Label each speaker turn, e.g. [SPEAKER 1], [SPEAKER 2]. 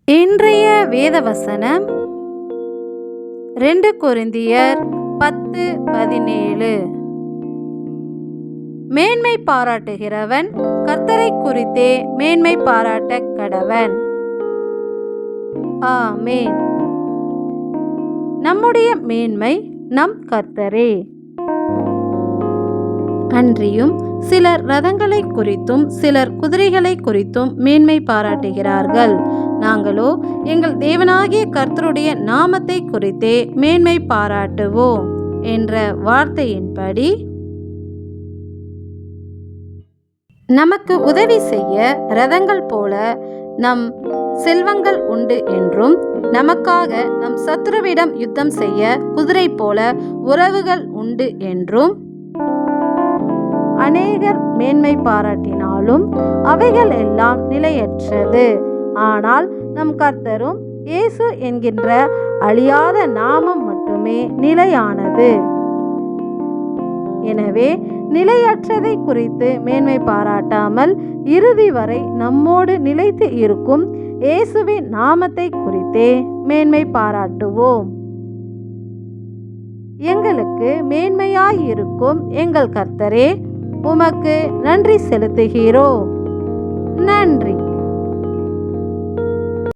[SPEAKER 1] இன்றைய வேத வசனம் 2 கொரிந்தியர் 10:17. மேன்மை பாராட்டுகிறவன் கர்த்தரை குறித்தே மேன்மை பாராட்டக் கடவன். ஆமென். நம்முடைய மேன்மை நம் கர்த்தரே. அன்றியும் சிலர் ரதங்களை குறித்தும் சிலர் குதிரைகளை குறித்தும் மேன்மை பாராட்டுகிறார்கள். நாங்களோ எங்கள் தேவனாகிய கர்த்தருடைய நாமத்தை குறித்தே மேன்மை பாராட்டுவோம் என்ற வார்த்தையின்படி நமக்கு உதவி செய்ய ரதங்கள் போல நம் செல்வங்கள் உண்டு என்றும், நமக்காக நம் சத்துருவிடம் யுத்தம் செய்ய குதிரை போல உறவுகள் உண்டு என்றும் அநேகர் மேன்மை பாராட்டினாலும் அவைகள் எல்லாம் நிலையற்றது. ஆனால் நம் கர்த்தரும் இயேசு என்கின்ற அழியாத நாமம் மட்டுமே நிலையானது. எனவே நிலையற்றதை குறித்து மேன்மை பாராட்டாமல் இறுதி வரை நம்மோடு நிலைத்து இருக்கும் இயேசுவின் நாமத்தை குறித்தே மேன்மை பாராட்டுவோம். எங்களுக்கு மேன்மையாயிருக்கும் எங்கள் கர்த்தரே, உமக்கு நன்றி செலுத்துகிறோம். நன்றி.